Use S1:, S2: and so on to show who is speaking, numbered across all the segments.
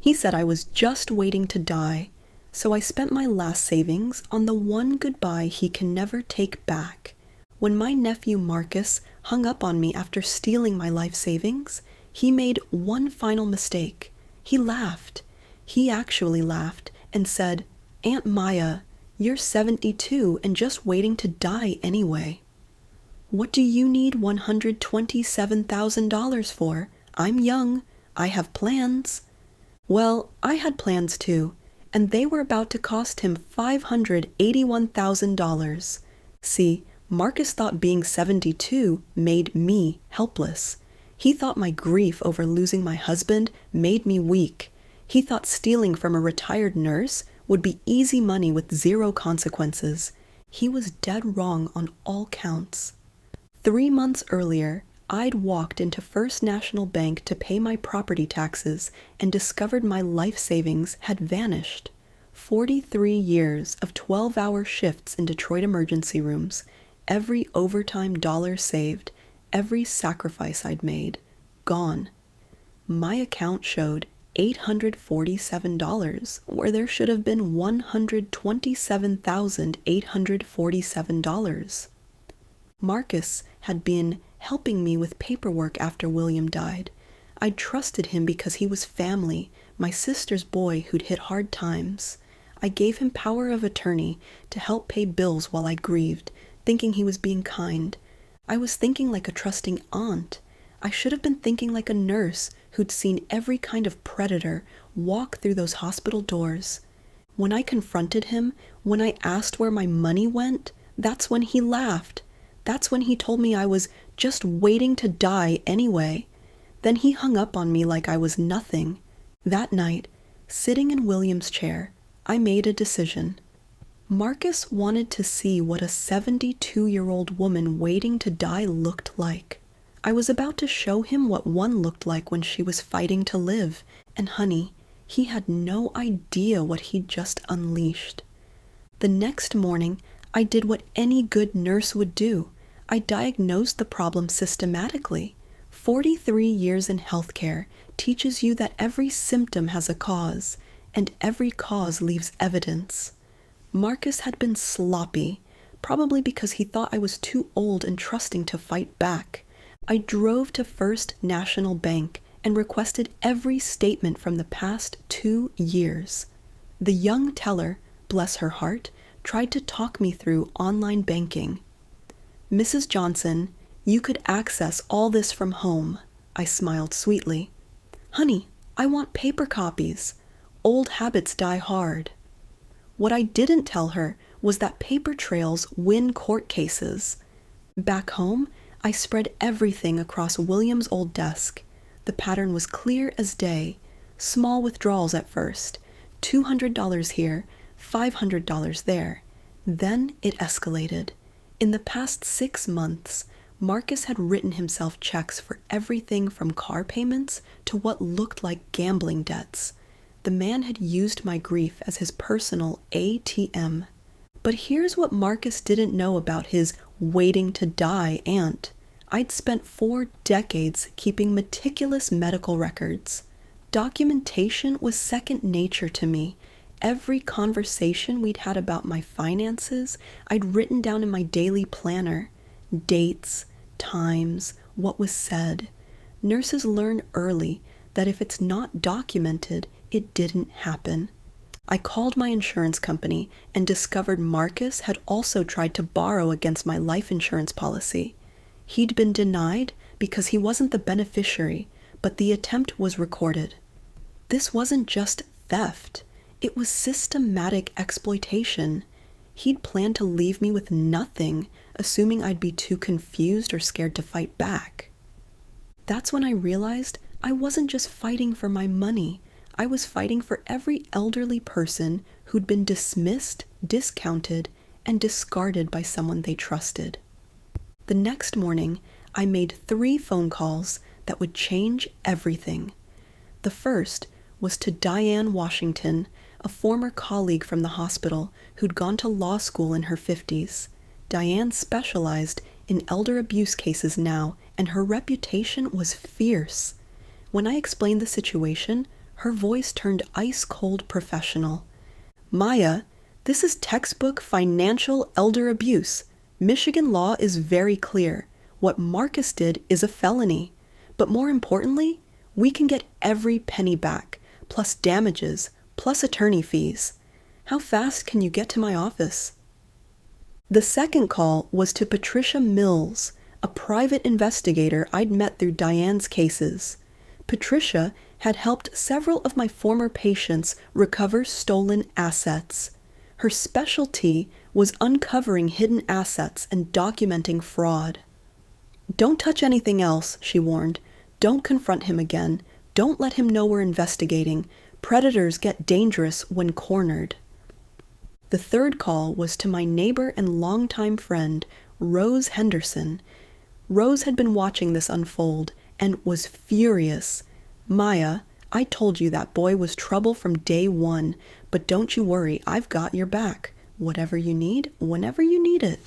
S1: He said I was just waiting to die, so I spent my last savings on the one goodbye he can never take back. When my nephew Marcus hung up on me after stealing my life savings, he made one final mistake. He laughed. He actually laughed and said, "Aunt Maya, you're 72 and just waiting to die anyway. What do you need $127,000 for? I'm young. I have plans." Well, I had plans too, and they were about to cost him $581,000. See, Marcus thought being 72 made me helpless. He thought my grief over losing my husband made me weak. He thought stealing from a retired nurse would be easy money with zero consequences. He was dead wrong on all counts. 3 months earlier, I'd walked into First National Bank to pay my property taxes and discovered my life savings had vanished. 43 years of 12-hour shifts in Detroit emergency rooms, every overtime dollar saved, every sacrifice I'd made, gone. My account showed $847 where there should have been $127,847. Marcus had been helping me with paperwork after William died. I trusted him because he was family, my sister's boy who'd hit hard times. I gave him power of attorney to help pay bills while I grieved, thinking he was being kind. I was thinking like a trusting aunt. I should have been thinking like a nurse who'd seen every kind of predator walk through those hospital doors. When I confronted him, when I asked where my money went, that's when he laughed. That's when he told me I was just waiting to die anyway. Then he hung up on me like I was nothing. That night, sitting in William's chair, I made a decision. Marcus wanted to see what a 72-year-old woman waiting to die looked like. I was about to show him what one looked like when she was fighting to live, and honey, he had no idea what he'd just unleashed. The next morning, I did what any good nurse would do. I diagnosed the problem systematically. 43 years in healthcare teaches you that every symptom has a cause, and every cause leaves evidence. Marcus had been sloppy, probably because he thought I was too old and trusting to fight back. I drove to First National Bank and requested every statement from the past 2 years. The young teller, bless her heart, tried to talk me through online banking. "Mrs. Johnson, you could access all this from home," I smiled sweetly. "Honey, I want paper copies. Old habits die hard." What I didn't tell her was that paper trails win court cases. Back home, I spread everything across William's old desk. The pattern was clear as day. Small withdrawals at first, $200 here, $500 there. Then it escalated. In the past 6 months, Marcus had written himself checks for everything from car payments to what looked like gambling debts. The man had used my grief as his personal ATM. But here's what Marcus didn't know about his waiting to die aunt. I'd spent 4 decades keeping meticulous medical records. Documentation was second nature to me. Every conversation we'd had about my finances, I'd written down in my daily planner. Dates, times, what was said. Nurses learn early that if it's not documented, it didn't happen. I called my insurance company and discovered Marcus had also tried to borrow against my life insurance policy. He'd been denied because he wasn't the beneficiary, but the attempt was recorded. This wasn't just theft. It was systematic exploitation. He'd planned to leave me with nothing, assuming I'd be too confused or scared to fight back. That's when I realized I wasn't just fighting for my money. I was fighting for every elderly person who'd been dismissed, discounted, and discarded by someone they trusted. The next morning, I made 3 phone calls that would change everything. The first was to Diane Washington, a former colleague from the hospital who'd gone to law school in her 50s. Diane specialized in elder abuse cases now, and her reputation was fierce. When I explained the situation, Her voice turned ice-cold professional. "Maya, this is textbook financial elder abuse. Michigan law is very clear. What Marcus did is a felony. But more importantly, we can get every penny back, plus damages, plus attorney fees. How fast can you get to my office?" The second call was to Patricia Mills, a private investigator I'd met through Diane's cases. Patricia had helped several of my former patients recover stolen assets. Her specialty was uncovering hidden assets and documenting fraud. "Don't touch anything else," she warned. "Don't confront him again. Don't let him know we're investigating. Predators get dangerous when cornered." The third call was to my neighbor and longtime friend, Rose Henderson. Rose had been watching this unfold and was furious. "Maya, I told you that boy was trouble from day one, but don't you worry, I've got your back. Whatever you need, whenever you need it."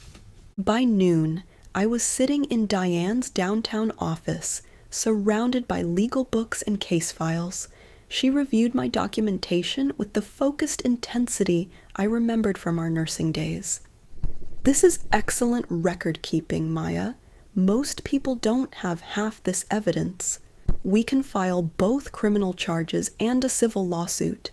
S1: By noon, I was sitting in Diane's downtown office, surrounded by legal books and case files. She reviewed my documentation with the focused intensity I remembered from our nursing days. "This is excellent record keeping, Maya. Most people don't have half this evidence. We can file both criminal charges and a civil lawsuit."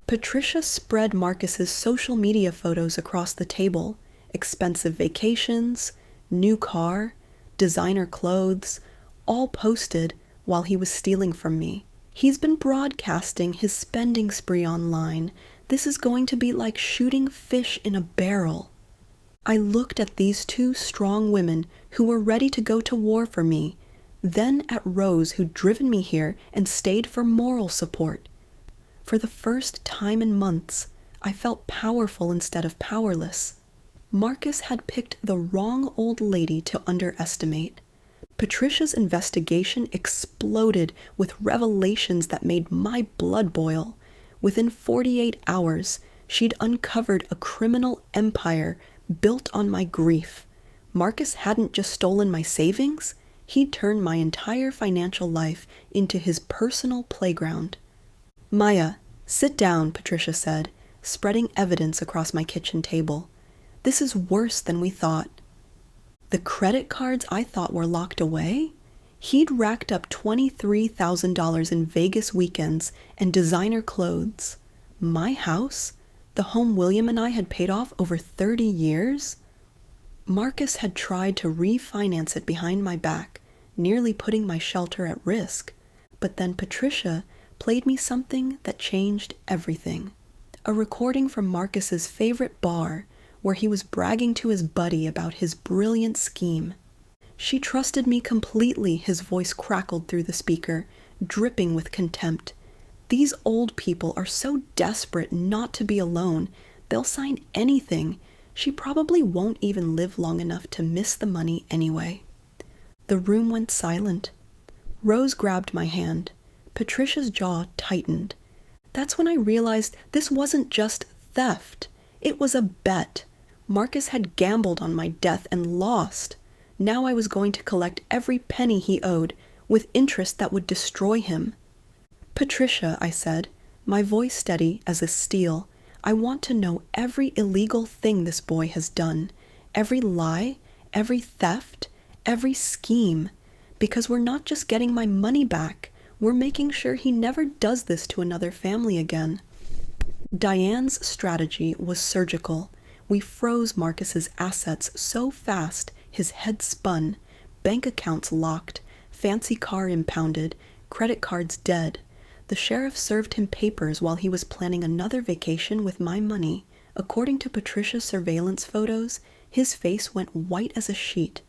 S1: Patricia spread Marcus's social media photos across the table. Expensive vacations, new car, designer clothes, all posted while he was stealing from me. He's been broadcasting his spending spree online. This is going to be like shooting fish in a barrel. I looked at these two strong women who were ready to go to war for me, then at Rose, who'd driven me here and stayed for moral support. For the first time in months, I felt powerful instead of powerless. Marcus had picked the wrong old lady to underestimate. Patricia's investigation exploded with revelations that made my blood boil. Within 48 hours, she'd uncovered a criminal empire built on my grief. Marcus hadn't just stolen my savings, he'd turned my entire financial life into his personal playground. "Maya, sit down," Patricia said, spreading evidence across my kitchen table. "This is worse than we thought." The credit cards I thought were locked away? He'd racked up $23,000 in Vegas weekends and designer clothes. My house? The home William and I had paid off over 30 years? Marcus had tried to refinance it behind my back, nearly putting my shelter at risk. But then Patricia played me something that changed everything. A recording from Marcus's favorite bar, where he was bragging to his buddy about his brilliant scheme. "She trusted me completely," his voice crackled through the speaker, dripping with contempt. "These old people are so desperate not to be alone, they'll sign anything. She probably won't even live long enough to miss the money anyway." The room went silent. Rose grabbed my hand. Patricia's jaw tightened. That's when I realized this wasn't just theft. It was a bet. Marcus had gambled on my death and lost. Now I was going to collect every penny he owed, with interest that would destroy him. "Patricia," I said, my voice steady as a steel, "I want to know every illegal thing this boy has done, every lie, every theft, every scheme, because we're not just getting my money back, we're making sure he never does this to another family again." Diane's strategy was surgical. We froze Marcus's assets so fast his head spun, bank accounts locked, fancy car impounded, credit cards dead. The sheriff served him papers while he was planning another vacation with my money. According to Patricia's surveillance photos, his face went white as a sheet.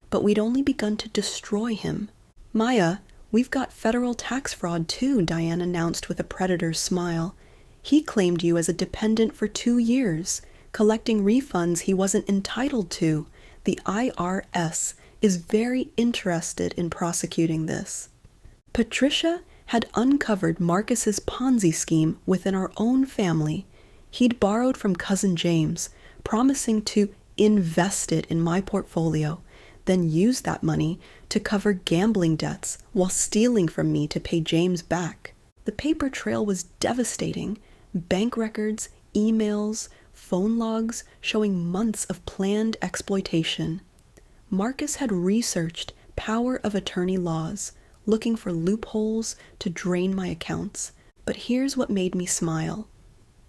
S1: But we'd only begun to destroy him. "Maya, we've got federal tax fraud too," Diane announced with a predator's smile. "He claimed you as a dependent for 2 years, collecting refunds he wasn't entitled to. The IRS is very interested in prosecuting this." Patricia had uncovered Marcus's Ponzi scheme within our own family. He'd borrowed from cousin James, promising to invest it in my portfolio, then use that money to cover gambling debts while stealing from me to pay James back. The paper trail was devastating. Bank records, emails, phone logs showing months of planned exploitation. Marcus had researched power of attorney laws, looking for loopholes to drain my accounts. But here's what made me smile.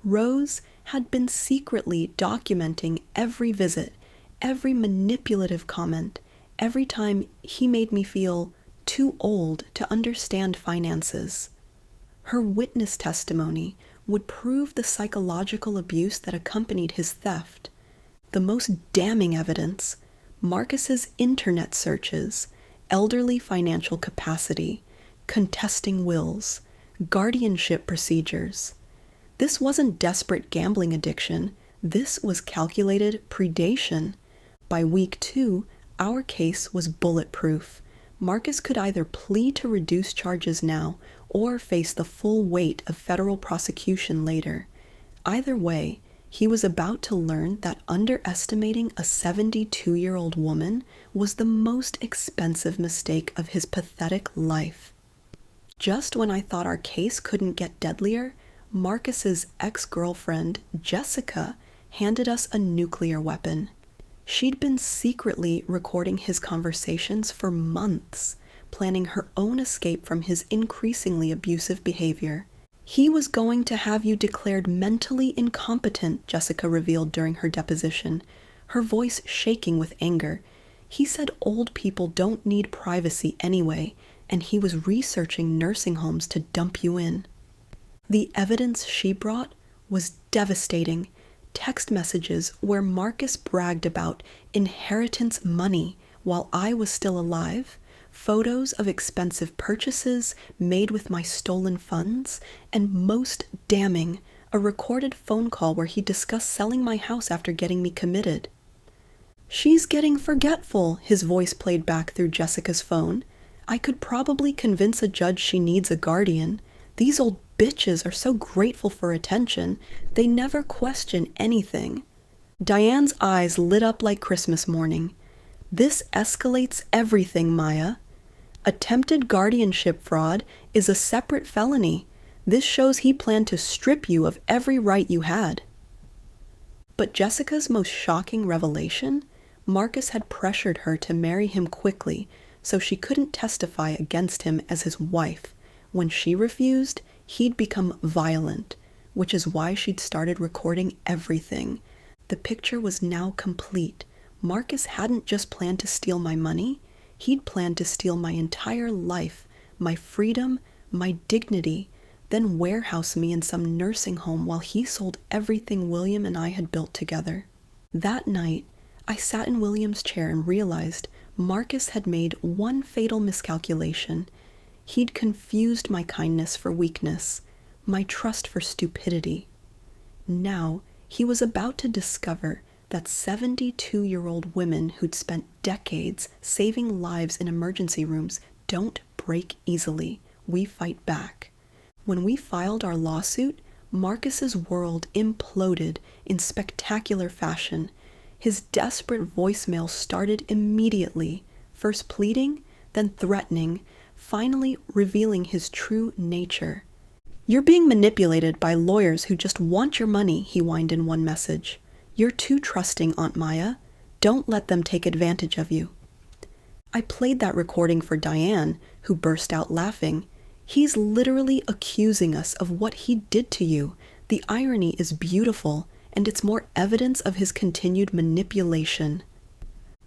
S1: Rose had been secretly documenting every visit, every manipulative comment, every time he made me feel too old to understand finances. Her witness testimony would prove the psychological abuse that accompanied his theft. The most damning evidence, Marcus's internet searches, elderly financial capacity, contesting wills, guardianship procedures. This wasn't desperate gambling addiction. This was calculated predation. By week 2, our case was bulletproof. Marcus could either plead to reduce charges now or face the full weight of federal prosecution later. Either way, he was about to learn that underestimating a 72-year-old woman was the most expensive mistake of his pathetic life. Just when I thought our case couldn't get deadlier, Marcus's ex-girlfriend, Jessica, handed us a nuclear weapon. She'd been secretly recording his conversations for months, planning her own escape from his increasingly abusive behavior. He was going to have you declared mentally incompetent, Jessica revealed during her deposition, her voice shaking with anger. He said old people don't need privacy anyway, and he was researching nursing homes to dump you in. The evidence she brought was devastating. Text messages where Marcus bragged about inheritance money while I was still alive, photos of expensive purchases made with my stolen funds, and most damning, a recorded phone call where he discussed selling my house after getting me committed. "She's getting forgetful," his voice played back through Jessica's phone. "I could probably convince a judge she needs a guardian. These old bitches are so grateful for attention, they never question anything." Diane's eyes lit up like Christmas morning. "This escalates everything, Maya. Attempted guardianship fraud is a separate felony. This shows he planned to strip you of every right you had." But Jessica's most shocking revelation, Marcus had pressured her to marry him quickly so she couldn't testify against him as his wife. When she refused, he'd become violent, which is why she'd started recording everything. The picture was now complete. Marcus hadn't just planned to steal my money, he'd planned to steal my entire life, my freedom, my dignity, then warehouse me in some nursing home while he sold everything William and I had built together. That night, I sat in William's chair and realized Marcus had made one fatal miscalculation. He'd confused my kindness for weakness, my trust for stupidity. Now, he was about to discover that 72-year-old women who'd spent decades saving lives in emergency rooms don't break easily. We fight back. When we filed our lawsuit, Marcus's world imploded in spectacular fashion. His desperate voicemail started immediately, first pleading, then threatening, finally revealing his true nature. "You're being manipulated by lawyers who just want your money," he whined in one message. "You're too trusting, Aunt Maya. Don't let them take advantage of you." I played that recording for Diane, who burst out laughing. "He's literally accusing us of what he did to you. The irony is beautiful, and it's more evidence of his continued manipulation."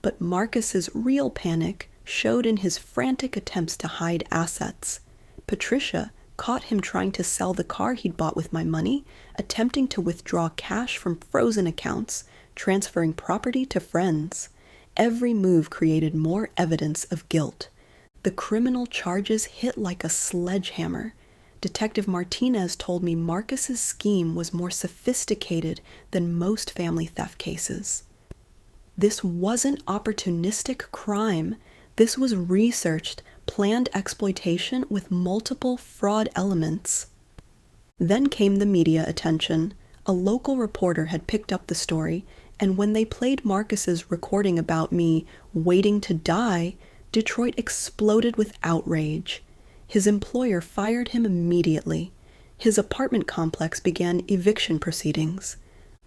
S1: But Marcus's real panic showed in his frantic attempts to hide assets. Patricia caught him trying to sell the car he'd bought with my money, attempting to withdraw cash from frozen accounts, transferring property to friends. Every move created more evidence of guilt. The criminal charges hit like a sledgehammer. Detective Martinez told me Marcus's scheme was more sophisticated than most family theft cases. This wasn't opportunistic crime. This was researched, planned exploitation with multiple fraud elements. Then came the media attention. A local reporter had picked up the story, and when they played Marcus's recording about me waiting to die, Detroit exploded with outrage. His employer fired him immediately. His apartment complex began eviction proceedings.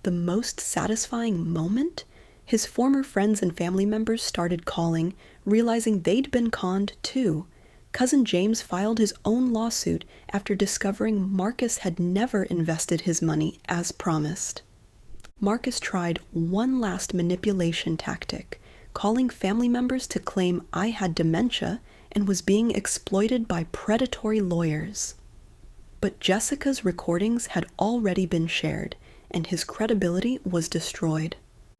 S1: The most satisfying moment? His former friends and family members started calling, realizing they'd been conned too. Cousin James filed his own lawsuit after discovering Marcus had never invested his money as promised. Marcus tried one last manipulation tactic, calling family members to claim I had dementia and was being exploited by predatory lawyers. But Jessica's recordings had already been shared, and his credibility was destroyed.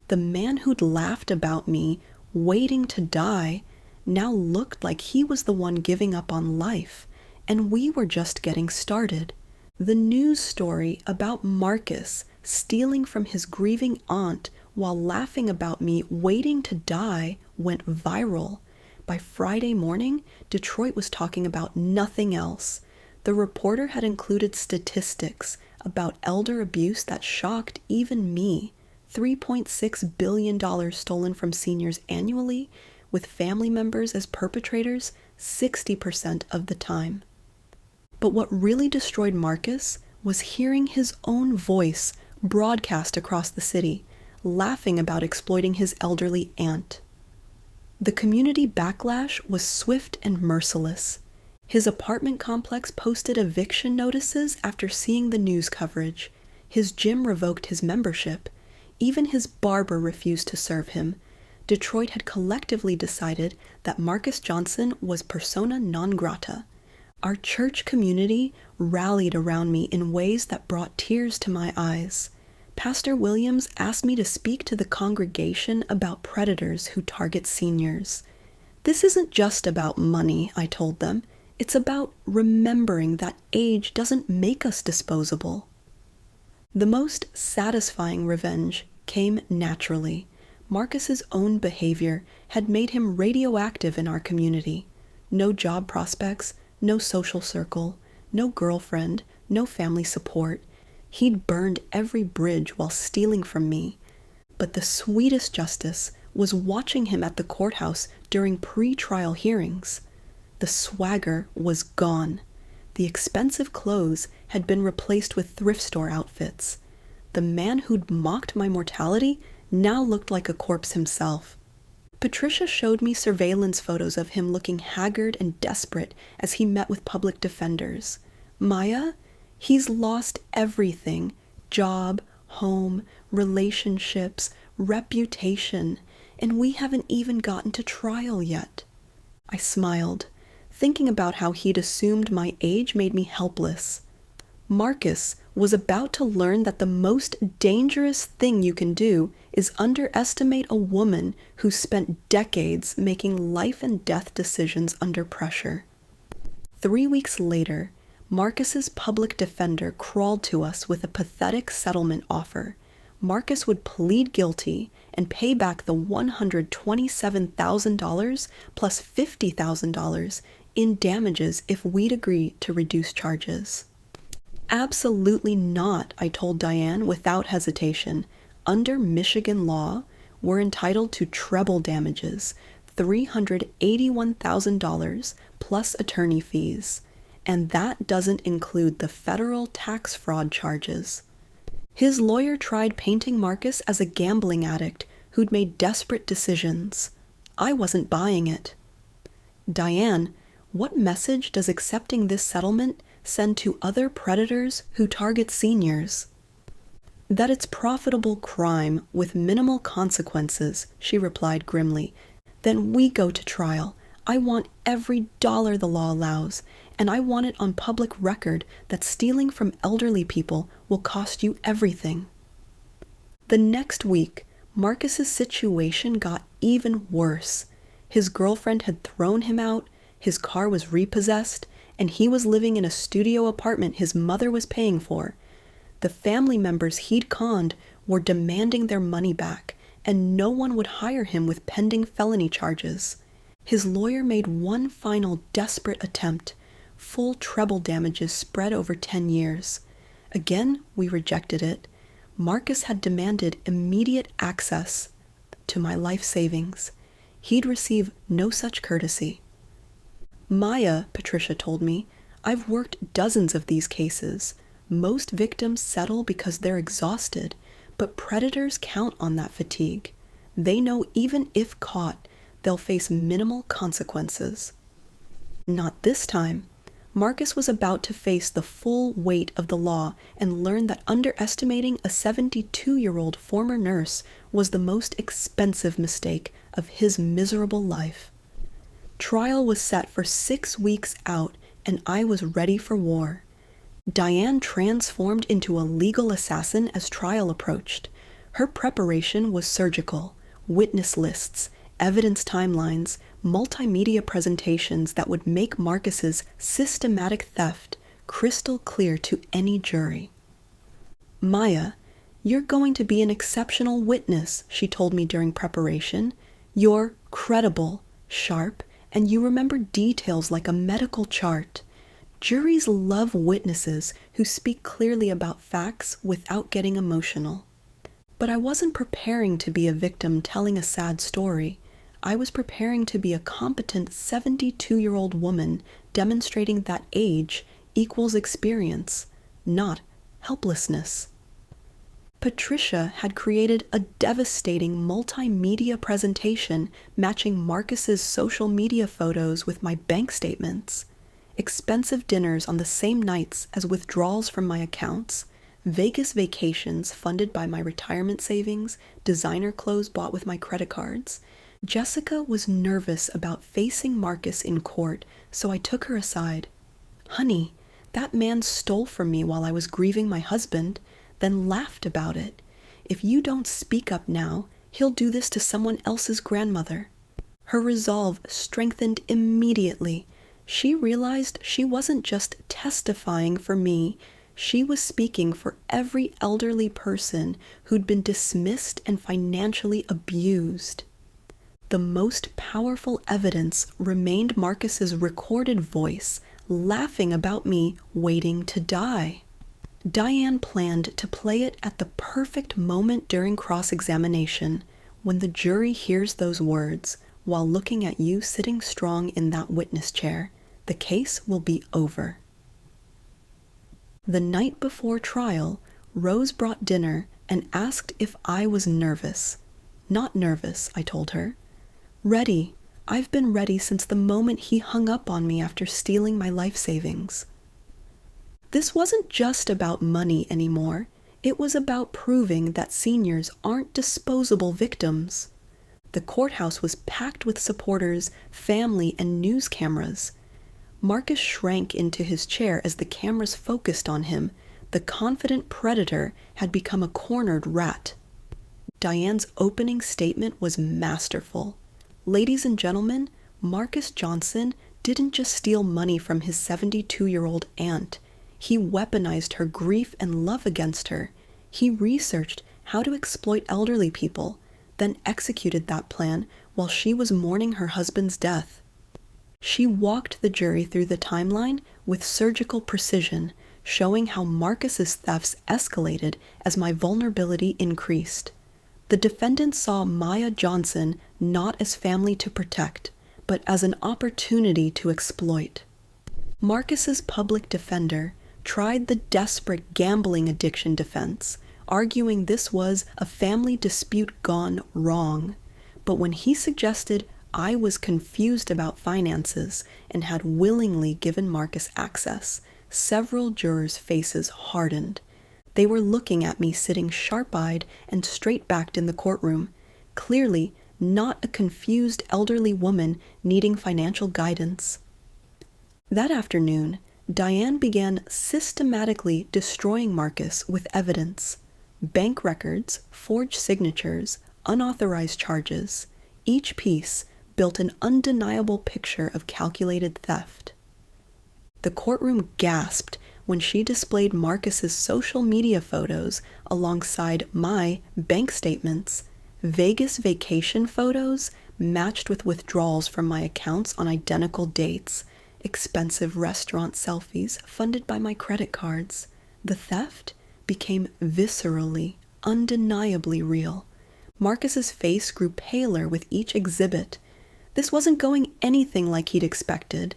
S1: The man who'd laughed about me, waiting to die, now looked like he was the one giving up on life, and we were just getting started. The news story about Marcus stealing from his grieving aunt while laughing about me waiting to die went viral. By Friday morning, Detroit was talking about nothing else. The reporter had included statistics about elder abuse that shocked even me. $3.6 billion stolen from seniors annually, with family members as perpetrators 60% of the time. But what really destroyed Marcus was hearing his own voice broadcast across the city, laughing about exploiting his elderly aunt. The community backlash was swift and merciless. His apartment complex posted eviction notices after seeing the news coverage. His gym revoked his membership. Even his barber refused to serve him. Detroit had collectively decided that Marcus Johnson was persona non grata. Our church community rallied around me in ways that brought tears to my eyes. Pastor Williams asked me to speak to the congregation about predators who target seniors. This isn't just about money, I told them. It's about remembering that age doesn't make us disposable. The most satisfying revenge came naturally. Marcus's own behavior had made him radioactive in our community. No job prospects, no social circle, no girlfriend, no family support. He'd burned every bridge while stealing from me. But the sweetest justice was watching him at the courthouse during pre-trial hearings. The swagger was gone. The expensive clothes had been replaced with thrift store outfits. The man who'd mocked my mortality now looked like a corpse himself. Patricia showed me surveillance photos of him looking haggard and desperate as he met with public defenders. Maya, he's lost everything: job, home, relationships, reputation, and we haven't even gotten to trial yet. I smiled, thinking about how he'd assumed my age made me helpless. Marcus was about to learn that the most dangerous thing you can do is underestimate a woman who spent decades making life and death decisions under pressure. 3 weeks later, Marcus's public defender crawled to us with a pathetic settlement offer. Marcus would plead guilty and pay back the $127,000 plus $50,000 in damages if we'd agree to reduce charges. Absolutely not, I told Diane without hesitation. Under Michigan law, we're entitled to treble damages, $381,000 plus attorney fees, and that doesn't include the federal tax fraud charges. His lawyer tried painting Marcus as a gambling addict who'd made desperate decisions. I wasn't buying it. Diane, what message does accepting this settlement send to other predators who target seniors? That it's profitable crime with minimal consequences, she replied grimly. Then we go to trial. I want every dollar the law allows, and I want it on public record that stealing from elderly people will cost you everything. The next week, Marcus's situation got even worse. His girlfriend had thrown him out, his car was repossessed, and he was living in a studio apartment his mother was paying for. The family members he'd conned were demanding their money back, and no one would hire him with pending felony charges. His lawyer made one final desperate attempt, full treble damages spread over 10 years. Again, we rejected it. Marcus had demanded immediate access to my life savings. He'd receive no such courtesy. Maya, Patricia told me, I've worked dozens of these cases. Most victims settle because they're exhausted, but predators count on that fatigue. They know even if caught, they'll face minimal consequences. Not this time. Marcus was about to face the full weight of the law and learn that underestimating a 72-year-old former nurse was the most expensive mistake of his miserable life. Trial was set for 6 weeks out, and I was ready for war. Diane transformed into a legal assassin as trial approached. Her preparation was surgical: witness lists, evidence timelines, multimedia presentations that would make Marcus's systematic theft crystal clear to any jury. Maya, you're going to be an exceptional witness, she told me during preparation. You're credible, sharp, and you remember details like a medical chart. Juries love witnesses who speak clearly about facts without getting emotional. But I wasn't preparing to be a victim telling a sad story. I was preparing to be a competent 72-year-old woman demonstrating that age equals experience, not helplessness. Patricia had created a devastating multimedia presentation matching Marcus's social media photos with my bank statements. Expensive dinners on the same nights as withdrawals from my accounts, Vegas vacations funded by my retirement savings, designer clothes bought with my credit cards. Jessica was nervous about facing Marcus in court, so I took her aside. Honey, that man stole from me while I was grieving my husband, then laughed about it. If you don't speak up now, he'll do this to someone else's grandmother. Her resolve strengthened immediately. She realized she wasn't just testifying for me, she was speaking for every elderly person who'd been dismissed and financially abused. The most powerful evidence remained Marcus's recorded voice, laughing about me waiting to die. Diane planned to play it at the perfect moment during cross-examination, when the jury hears those words, while looking at you sitting strong in that witness chair. The case will be over. The night before trial, Rose brought dinner and asked if I was nervous. Not nervous, I told her. Ready. I've been ready since the moment he hung up on me after stealing my life savings. This wasn't just about money anymore. It was about proving that seniors aren't disposable victims. The courthouse was packed with supporters, family, and news cameras. Marcus shrank into his chair as the cameras focused on him. The confident predator had become a cornered rat. Diane's opening statement was masterful. Ladies and gentlemen, Marcus Johnson didn't just steal money from his 72-year-old aunt. He weaponized her grief and love against her. He researched how to exploit elderly people, then executed that plan while she was mourning her husband's death. She walked the jury through the timeline with surgical precision, showing how Marcus's thefts escalated as my vulnerability increased. The defendant saw Maya Johnson not as family to protect, but as an opportunity to exploit. Marcus's public defender tried the desperate gambling addiction defense, arguing this was a family dispute gone wrong. But when he suggested I was confused about finances and had willingly given Marcus access, several jurors' faces hardened. They were looking at me sitting sharp-eyed and straight-backed in the courtroom, clearly not a confused elderly woman needing financial guidance. That afternoon, Diane began systematically destroying Marcus with evidence. Bank records, forged signatures, unauthorized charges. Each piece built an undeniable picture of calculated theft. The courtroom gasped when she displayed Marcus's social media photos alongside my bank statements. Vegas vacation photos matched with withdrawals from my accounts on identical dates. Expensive restaurant selfies funded by my credit cards. The theft became viscerally, undeniably real. Marcus's face grew paler with each exhibit. This wasn't going anything like he'd expected.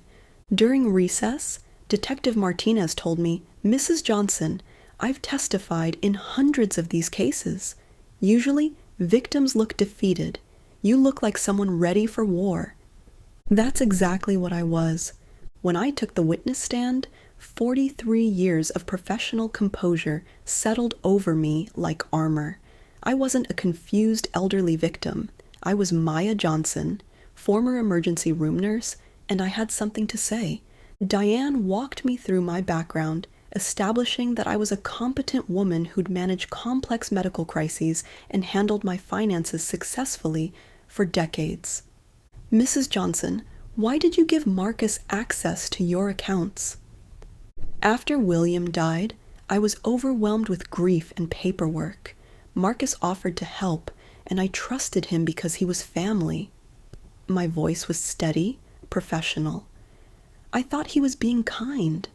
S1: During recess, Detective Martinez told me, "Mrs. Johnson, I've testified in hundreds of these cases. Usually, victims look defeated. You look like someone ready for war." That's exactly what I was. When I took the witness stand, 43 years of professional composure settled over me like armor. I wasn't a confused elderly victim. I was Maya Johnson, former emergency room nurse, and I had something to say. Diane walked me through my background, establishing that I was a competent woman who'd managed complex medical crises and handled my finances successfully for decades. "Mrs. Johnson, why did you give Marcus access to your accounts?" After William died, I was overwhelmed with grief and paperwork. Marcus offered to help, and I trusted him because he was family. My voice was steady, professional. I thought he was being kind.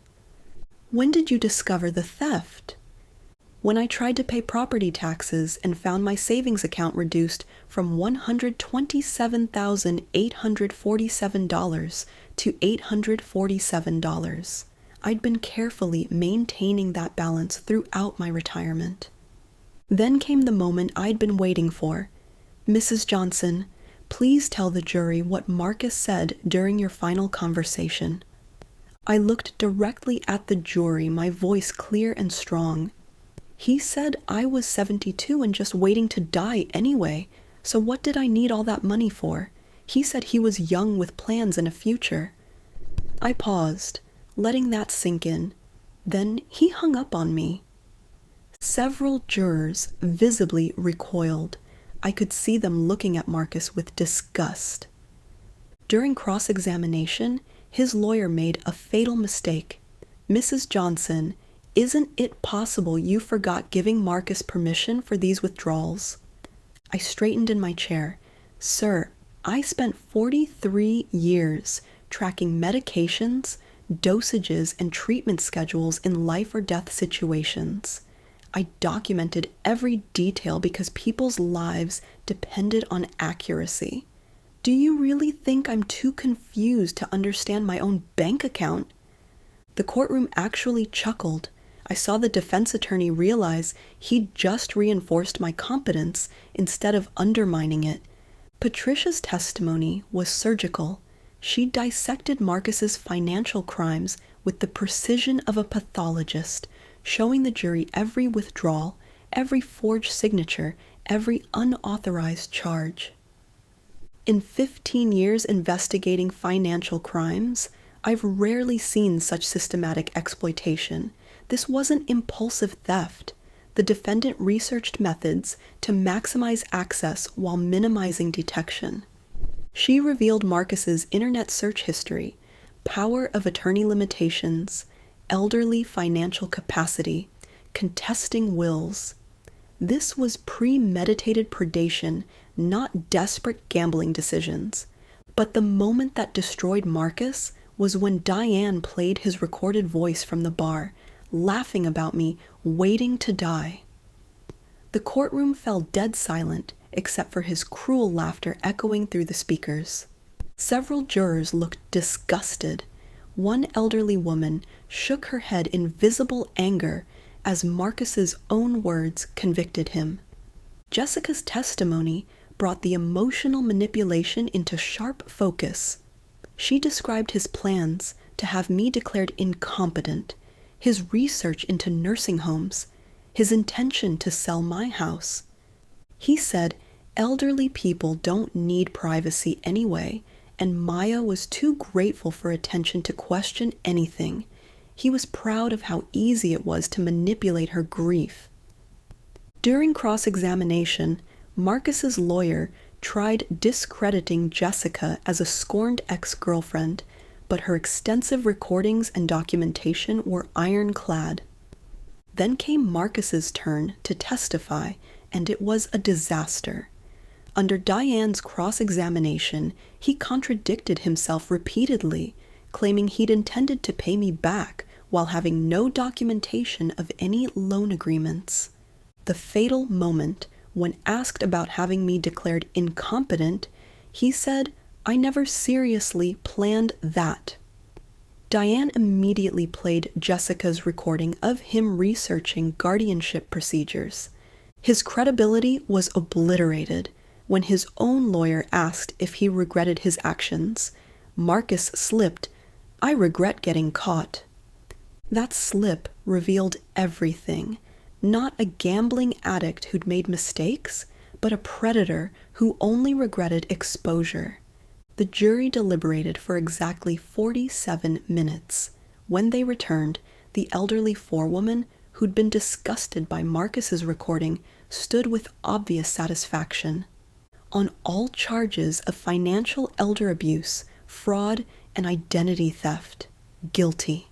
S1: "When did you discover the theft?" "When I tried to pay property taxes and found my savings account reduced from $127,847 to $847. I'd been carefully maintaining that balance throughout my retirement. Then came the moment I'd been waiting for. "Mrs. Johnson, please tell the jury what Marcus said during your final conversation." I looked directly at the jury, my voice clear and strong. "He said I was 72 and just waiting to die anyway, so what did I need all that money for? He said he was young with plans and a future." I paused, letting that sink in. Then he hung up on me. Several jurors visibly recoiled. I could see them looking at Marcus with disgust. During cross-examination, his lawyer made a fatal mistake. "Mrs. Johnson, isn't it possible you forgot giving Marcus permission for these withdrawals?" I straightened in my chair. "Sir, I spent 43 years tracking medications, dosages, and treatment schedules in life or death situations. I documented every detail because people's lives depended on accuracy. Do you really think I'm too confused to understand my own bank account?" The courtroom actually chuckled. I saw the defense attorney realize he'd just reinforced my competence instead of undermining it. Patricia's testimony was surgical. She dissected Marcus's financial crimes with the precision of a pathologist, showing the jury every withdrawal, every forged signature, every unauthorized charge. In 15 years investigating financial crimes, I've rarely seen such systematic exploitation. This wasn't impulsive theft. The defendant researched methods to maximize access while minimizing detection. She revealed Marcus's internet search history, power of attorney limitations, elderly financial capacity, contesting wills. This was premeditated predation, not desperate gambling decisions. But the moment that destroyed Marcus was when Diane played his recorded voice from the bar, laughing about me, waiting to die. The courtroom fell dead silent, except for his cruel laughter echoing through the speakers. Several jurors looked disgusted. One elderly woman shook her head in visible anger as Marcus's own words convicted him. Jessica's testimony brought the emotional manipulation into sharp focus. She described his plans to have me declared incompetent, his research into nursing homes, his intention to sell my house. He said elderly people don't need privacy anyway, and Maya was too grateful for attention to question anything. He was proud of how easy it was to manipulate her grief. During cross-examination, Marcus's lawyer tried discrediting Jessica as a scorned ex-girlfriend, but her extensive recordings and documentation were ironclad. Then came Marcus's turn to testify, and it was a disaster. Under Diane's cross-examination, he contradicted himself repeatedly, claiming he'd intended to pay me back while having no documentation of any loan agreements. The fatal moment, when asked about having me declared incompetent, he said, "I never seriously planned that." Diane immediately played Jessica's recording of him researching guardianship procedures. His credibility was obliterated when his own lawyer asked if he regretted his actions. Marcus slipped, "I regret getting caught." That slip revealed everything. Not a gambling addict who'd made mistakes, but a predator who only regretted exposure. The jury deliberated for exactly 47 minutes. When they returned, the elderly forewoman, who'd been disgusted by Marcus's recording, stood with obvious satisfaction. On all charges of financial elder abuse, fraud, and identity theft, guilty.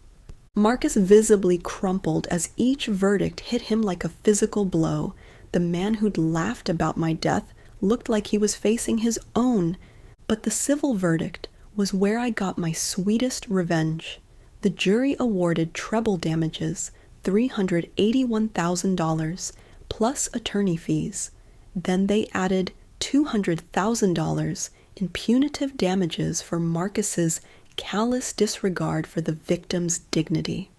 S1: Marcus visibly crumpled as each verdict hit him like a physical blow. The man who'd laughed about my death looked like he was facing his own. But the civil verdict was where I got my sweetest revenge. The jury awarded treble damages, $381,000, plus attorney fees. Then they added $200,000 in punitive damages for Marcus's callous disregard for the victim's dignity.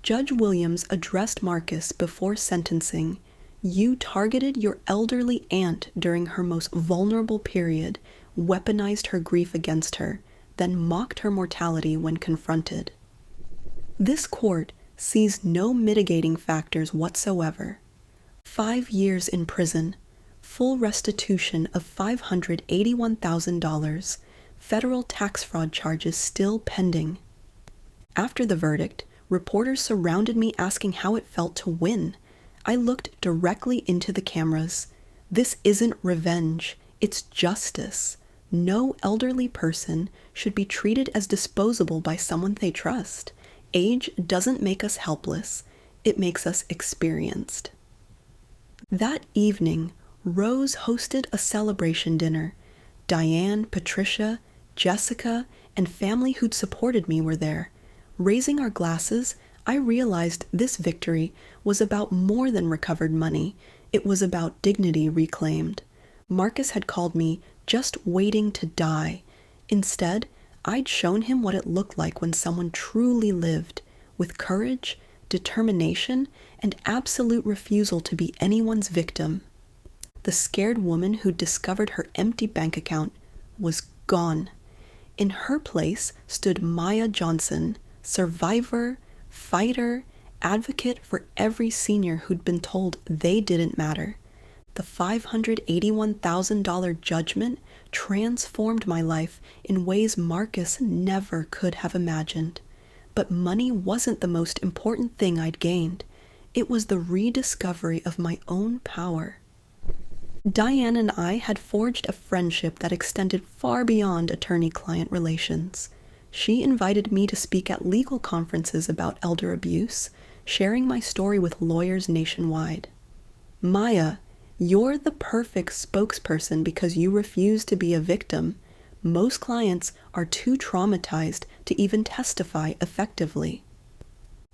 S1: Judge Williams addressed Marcus before sentencing. "You targeted your elderly aunt during her most vulnerable period, weaponized her grief against her, then mocked her mortality when confronted." This court sees no mitigating factors whatsoever. 5 years in prison, full restitution of $581,000, federal tax fraud charges still pending. After the verdict, reporters surrounded me asking how it felt to win. I looked directly into the cameras. This isn't revenge, it's justice. No elderly person should be treated as disposable by someone they trust. Age doesn't make us helpless, it makes us experienced. That evening, Rose hosted a celebration dinner. Diane, Patricia, Jessica, and family who'd supported me were there. Raising our glasses, I realized this victory was about more than recovered money. It was about dignity reclaimed. Marcus had called me just waiting to die. Instead, I'd shown him what it looked like when someone truly lived, with courage, determination, and absolute refusal to be anyone's victim. The scared woman who discovered her empty bank account was gone. In her place stood Maya Johnson, survivor, fighter, advocate for every senior who'd been told they didn't matter. The $581,000 judgment transformed my life in ways Marcus never could have imagined. But money wasn't the most important thing I'd gained. It was the rediscovery of my own power. Diane and I had forged a friendship that extended far beyond attorney-client relations. She invited me to speak at legal conferences about elder abuse, sharing my story with lawyers nationwide. "Maya, you're the perfect spokesperson because you refuse to be a victim. Most clients are too traumatized to even testify effectively."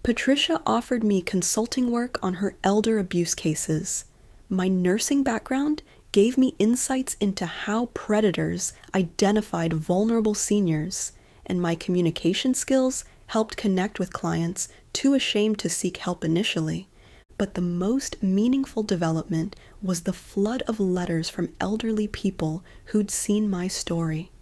S1: Patricia offered me consulting work on her elder abuse cases. My nursing background gave me insights into how predators identified vulnerable seniors, and my communication skills helped connect with clients too ashamed to seek help initially. But the most meaningful development was the flood of letters from elderly people who'd seen my story.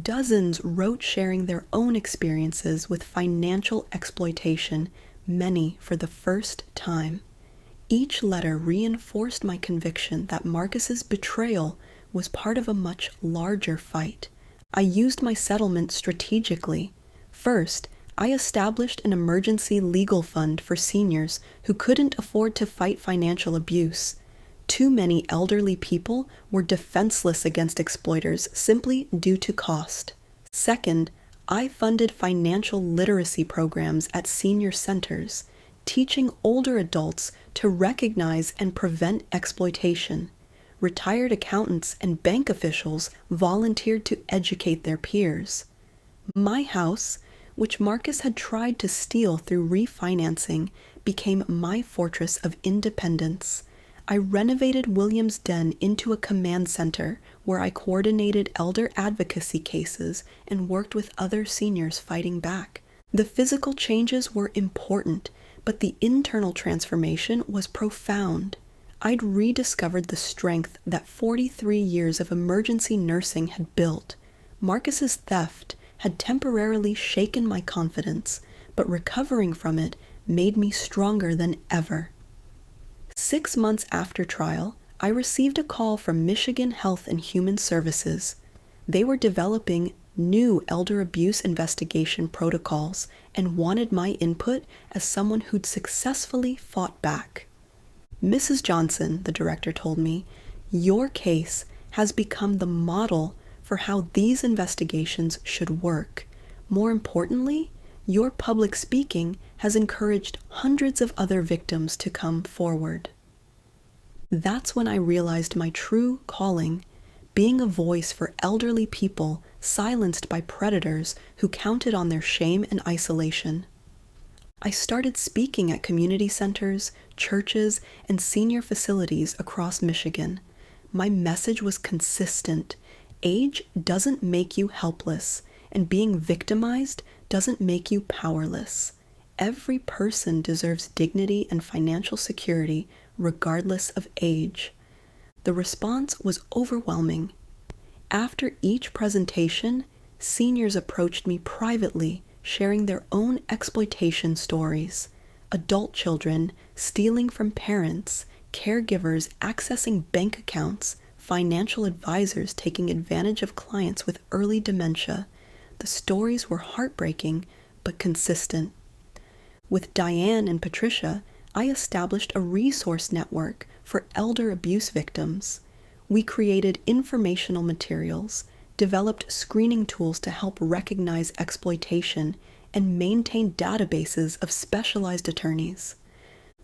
S1: Dozens wrote sharing their own experiences with financial exploitation, many for the first time. Each letter reinforced my conviction that Marcus's betrayal was part of a much larger fight. I used my settlement strategically. First, I established an emergency legal fund for seniors who couldn't afford to fight financial abuse. Too many elderly people were defenseless against exploiters simply due to cost. Second, I funded financial literacy programs at senior centers, teaching older adults to recognize and prevent exploitation. Retired accountants and bank officials volunteered to educate their peers. My house, which Marcus had tried to steal through refinancing, became my fortress of independence. I renovated William's den into a command center where I coordinated elder advocacy cases and worked with other seniors fighting back. The physical changes were important, but the internal transformation was profound. I'd rediscovered the strength that 43 years of emergency nursing had built. Marcus's theft had temporarily shaken my confidence, but recovering from it made me stronger than ever. 6 months after trial, I received a call from Michigan Health and Human Services. They were developing new elder abuse investigation protocols and wanted my input as someone who'd successfully fought back. "Mrs. Johnson," the director told me, "your case has become the model for how these investigations should work. More importantly, your public speaking has encouraged hundreds of other victims to come forward." That's when I realized my true calling, being a voice for elderly people silenced by predators who counted on their shame and isolation. I started speaking at community centers, churches, and senior facilities across Michigan. My message was consistent. Age doesn't make you helpless, and being victimized doesn't make you powerless. Every person deserves dignity and financial security, regardless of age. The response was overwhelming. After each presentation, seniors approached me privately, sharing their own exploitation stories. Adult children stealing from parents, caregivers accessing bank accounts, financial advisors taking advantage of clients with early dementia. The stories were heartbreaking, but consistent. With Diane and Patricia, I established a resource network for elder abuse victims. We created informational materials, developed screening tools to help recognize exploitation, and maintain databases of specialized attorneys.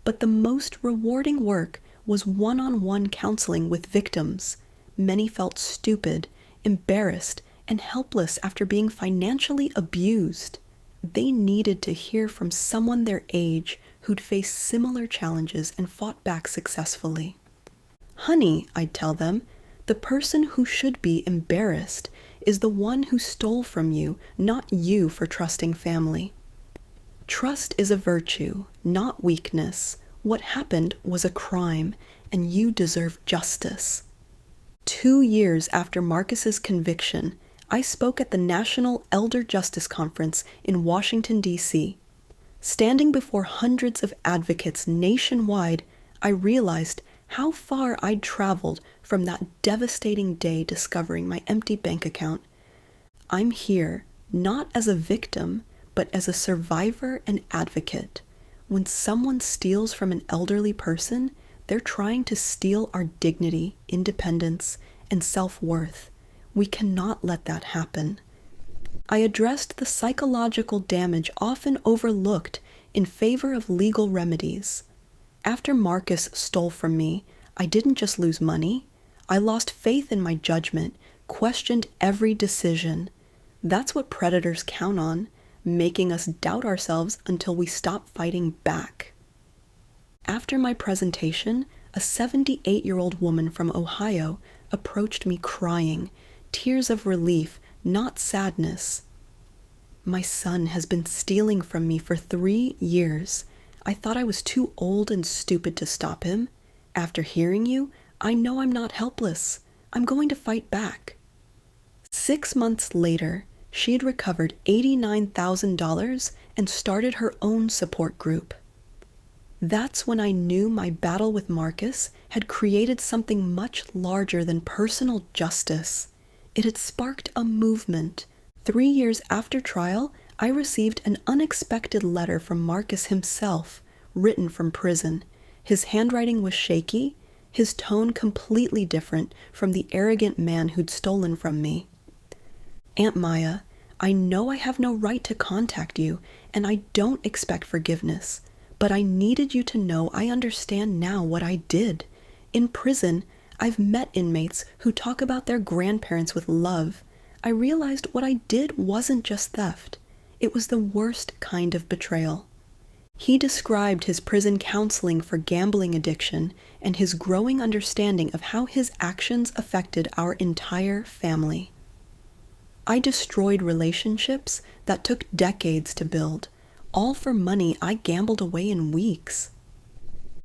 S1: But the most rewarding work was one-on-one counseling with victims. Many felt stupid, embarrassed, and helpless after being financially abused. They needed to hear from someone their age who'd faced similar challenges and fought back successfully. "Honey," I'd tell them, "the person who should be embarrassed is the one who stole from you, not you for trusting family. Trust is a virtue, not weakness. What happened was a crime, and you deserve justice." 2 years after Marcus's conviction, I spoke at the National Elder Justice Conference in Washington, D.C. Standing before hundreds of advocates nationwide, I realized how far I'd traveled from that devastating day discovering my empty bank account. I'm here, not as a victim, but as a survivor and advocate. When someone steals from an elderly person, they're trying to steal our dignity, independence, and self-worth. We cannot let that happen. I addressed the psychological damage often overlooked in favor of legal remedies. After Marcus stole from me, I didn't just lose money. I lost faith in my judgment, questioned every decision. That's what predators count on, making us doubt ourselves until we stop fighting back. After my presentation, a 78-year-old woman from Ohio approached me crying, tears of relief, not sadness. "My son has been stealing from me for 3 years. I thought I was too old and stupid to stop him. After hearing you, I know I'm not helpless. I'm going to fight back." 6 months later, she had recovered $89,000 and started her own support group. That's when I knew my battle with Marcus had created something much larger than personal justice. It had sparked a movement. 3 years after trial, I received an unexpected letter from Marcus himself, written from prison. His handwriting was shaky, his tone completely different from the arrogant man who'd stolen from me. "Aunt Maya, I know I have no right to contact you, and I don't expect forgiveness, but I needed you to know I understand now what I did. In prison, I've met inmates who talk about their grandparents with love. I realized what I did wasn't just theft. It was the worst kind of betrayal." He described his prison counseling for gambling addiction and his growing understanding of how his actions affected our entire family. I destroyed relationships that took decades to build, all for money I gambled away in weeks.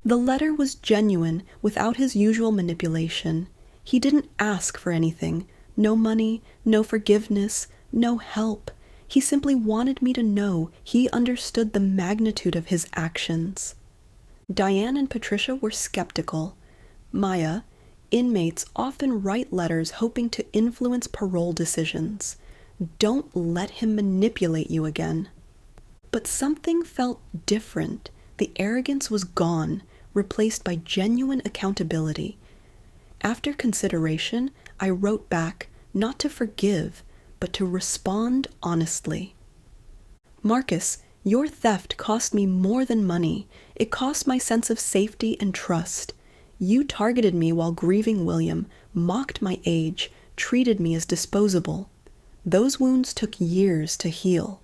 S1: The letter was genuine without his usual manipulation. He didn't ask for anything. No money, no forgiveness, no help. He simply wanted me to know he understood the magnitude of his actions. Diane and Patricia were skeptical. Maya, inmates often write letters hoping to influence parole decisions. Don't let him manipulate you again. But something felt different. The arrogance was gone, replaced by genuine accountability. After consideration, I wrote back, not to forgive, but to respond honestly. Marcus, your theft cost me more than money. It cost my sense of safety and trust. You targeted me while grieving William, mocked my age, treated me as disposable. Those wounds took years to heal.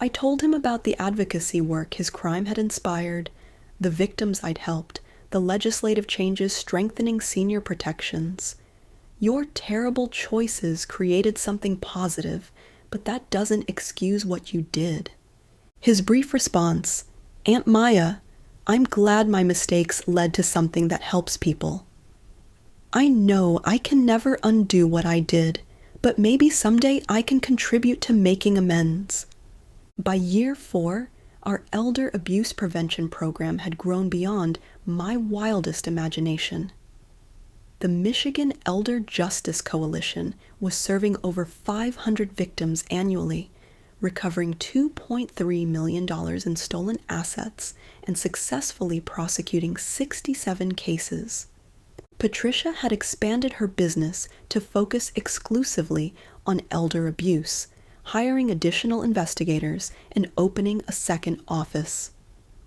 S1: I told him about the advocacy work his crime had inspired, the victims I'd helped, the legislative changes strengthening senior protections. Your terrible choices created something positive, but that doesn't excuse what you did. His brief response, Aunt Maya, I'm glad my mistakes led to something that helps people. I know I can never undo what I did, but maybe someday I can contribute to making amends. By year 4, our elder abuse prevention program had grown beyond my wildest imagination. The Michigan Elder Justice Coalition was serving over 500 victims annually, recovering $2.3 million in stolen assets and successfully prosecuting 67 cases. Patricia had expanded her business to focus exclusively on elder abuse, hiring additional investigators and opening a second office.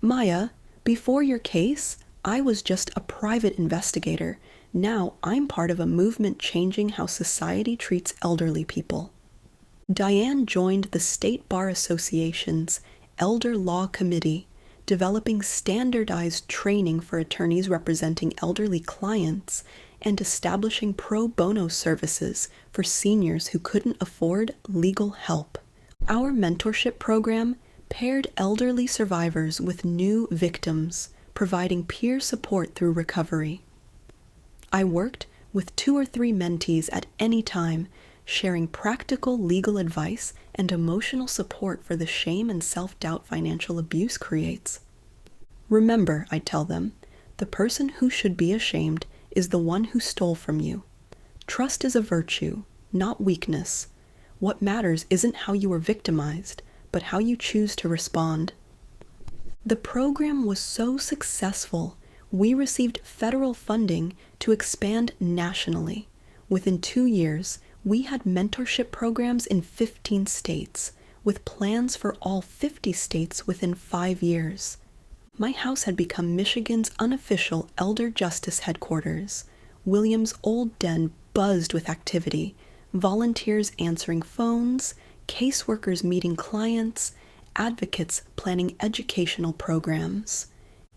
S1: Maya, before your case, I was just a private investigator. Now I'm part of a movement changing how society treats elderly people. Diane joined the State Bar Association's Elder Law Committee, developing standardized training for attorneys representing elderly clients and establishing pro bono services for seniors who couldn't afford legal help. Our mentorship program paired elderly survivors with new victims, providing peer support through recovery. I worked with 2 or 3 mentees at any time, sharing practical legal advice and emotional support for the shame and self-doubt financial abuse creates. Remember, I tell them, the person who should be ashamed is the one who stole from you. Trust is a virtue, not weakness. What matters isn't how you were victimized, but how you choose to respond. The program was so successful, we received federal funding to expand nationally. Within 2 years, we had mentorship programs in 15 states, with plans for all 50 states within 5 years. My house had become Michigan's unofficial elder justice headquarters. William's old den buzzed with activity, volunteers answering phones, caseworkers meeting clients, advocates planning educational programs.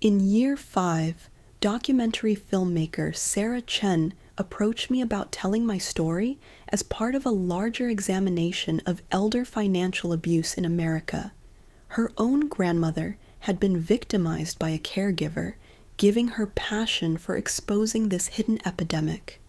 S1: In year 5, documentary filmmaker Sarah Chen approached me about telling my story as part of a larger examination of elder financial abuse in America. Her own grandmother had been victimized by a caregiver, giving her passion for exposing this hidden epidemic.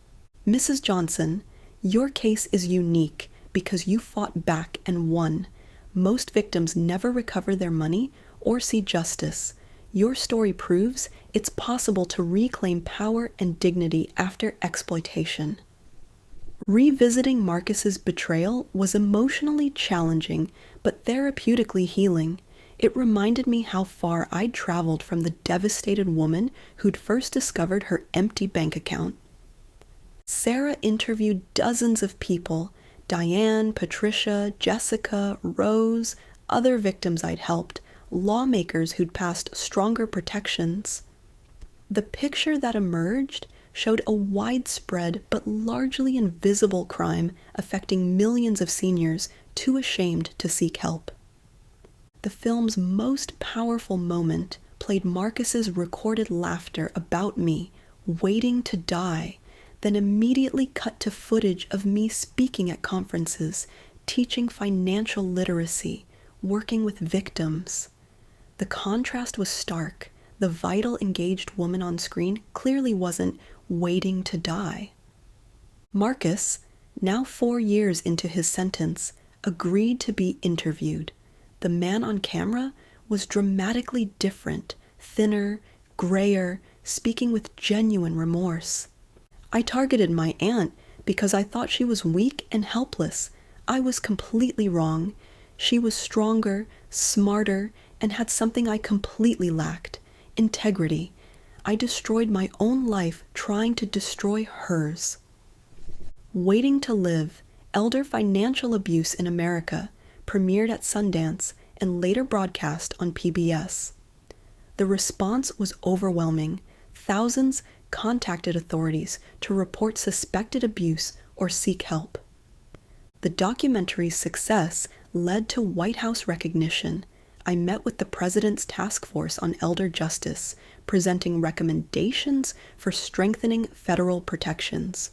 S1: Mrs. Johnson, your case is unique because you fought back and won. Most victims never recover their money or see justice. Your story proves it's possible to reclaim power and dignity after exploitation. Revisiting Marcus's betrayal was emotionally challenging, but therapeutically healing. It reminded me how far I'd traveled from the devastated woman who'd first discovered her empty bank account. Sarah interviewed dozens of people, Diane, Patricia, Jessica, Rose, other victims I'd helped, lawmakers who'd passed stronger protections. The picture that emerged showed a widespread but largely invisible crime affecting millions of seniors too ashamed to seek help. The film's most powerful moment played Marcus's recorded laughter about me, waiting to die. then immediately cut to footage of me speaking at conferences, teaching financial literacy, working with victims. The contrast was stark. The vital, engaged woman on screen clearly wasn't waiting to die. Marcus, now 4 years into his sentence, agreed to be interviewed. The man on camera was dramatically different, thinner, grayer, speaking with genuine remorse. I targeted my aunt because I thought she was weak and helpless. I was completely wrong. She was stronger, smarter, and had something I completely lacked: integrity. I destroyed my own life trying to destroy hers. Waiting to Live, Elder Financial Abuse in America, premiered at Sundance and later broadcast on PBS. The response was overwhelming. Thousands contacted authorities to report suspected abuse or seek help. The documentary's success led to White House recognition. I met with the President's Task Force on Elder Justice, presenting recommendations for strengthening federal protections.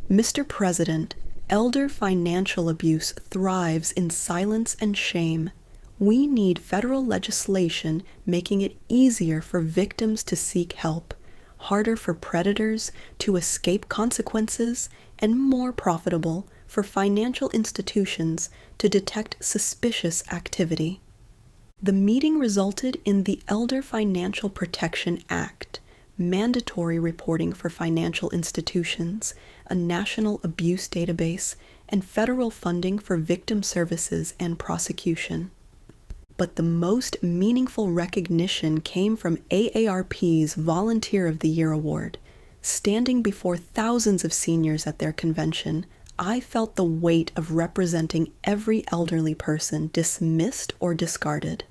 S1: Mr. President, elder financial abuse thrives in silence and shame. We need federal legislation making it easier for victims to seek help, harder for predators to escape consequences, and more profitable for financial institutions to detect suspicious activity. The meeting resulted in the Elder Financial Protection Act, mandatory reporting for financial institutions, a national abuse database, and federal funding for victim services and prosecution. But the most meaningful recognition came from AARP's Volunteer of the Year Award. Standing before thousands of seniors at their convention, I felt the weight of representing every elderly person dismissed or discarded.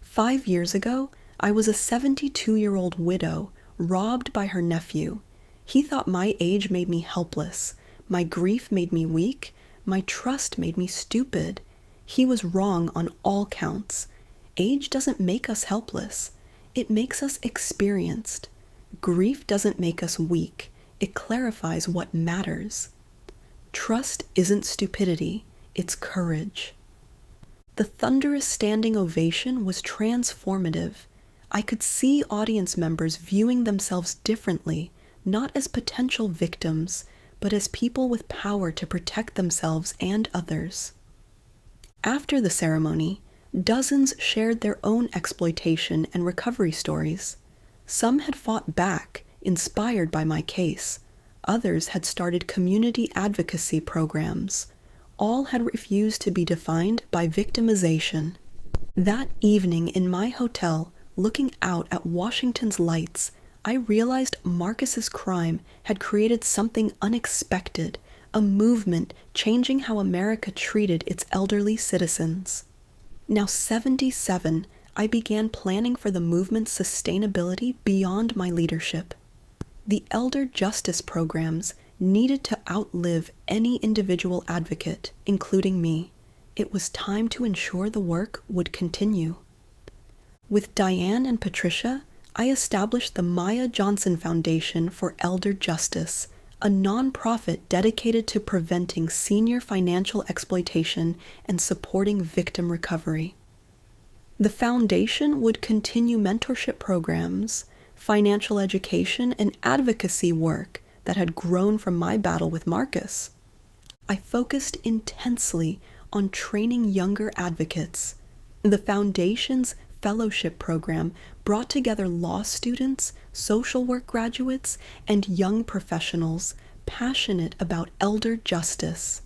S1: 5 years ago, I was a 72-year-old widow robbed by her nephew. He thought my age made me helpless, my grief made me weak, my trust made me stupid. He was wrong on all counts. Age doesn't make us helpless. It makes us experienced. Grief doesn't make us weak. It clarifies what matters. Trust isn't stupidity, it's courage. The thunderous standing ovation was transformative. I could see audience members viewing themselves differently, not as potential victims, but as people with power to protect themselves and others. After the ceremony, dozens shared their own exploitation and recovery stories. Some had fought back, inspired by my case. Others had started community advocacy programs. All had refused to be defined by victimization. That evening in my hotel, looking out at Washington's lights, I realized Marcus's crime had created something unexpected, a movement changing how America treated its elderly citizens. Now 77, I began planning for the movement's sustainability beyond my leadership. The elder justice programs needed to outlive any individual advocate, including me. It was time to ensure the work would continue. With Diane and Patricia, I established the Maya Johnson Foundation for Elder Justice, a nonprofit dedicated to preventing senior financial exploitation and supporting victim recovery. The foundation would continue mentorship programs, financial education, and advocacy work that had grown from my battle with Marcus. I focused intensely on training younger advocates. The foundation's fellowship program brought together law students, social work graduates, and young professionals passionate about elder justice.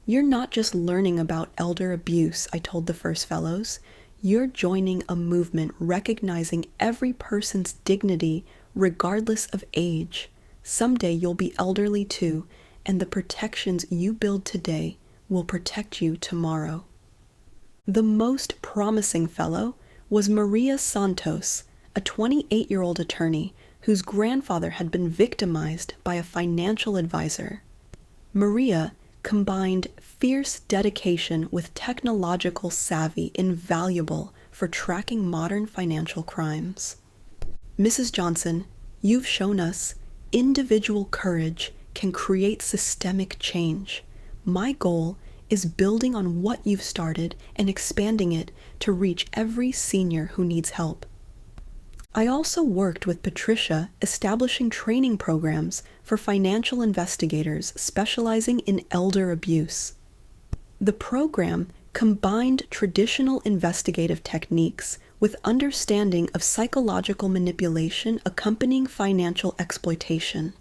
S1: You're not just learning about elder abuse, I told the first fellows. You're joining a movement recognizing every person's dignity regardless of age. Someday you'll be elderly too, and the protections you build today will protect you tomorrow. The most promising fellow was Maria Santos, a 28-year-old attorney whose grandfather had been victimized by a financial advisor. Maria combined fierce dedication with technological savvy invaluable for tracking modern financial crimes. Mrs. Johnson, you've shown us Individual courage can create systemic change. My goal is building on what you've started and expanding it to reach every senior who needs help. I also worked with Patricia establishing training programs for financial investigators specializing in elder abuse. The program combined traditional investigative techniques with understanding of psychological manipulation accompanying financial exploitation.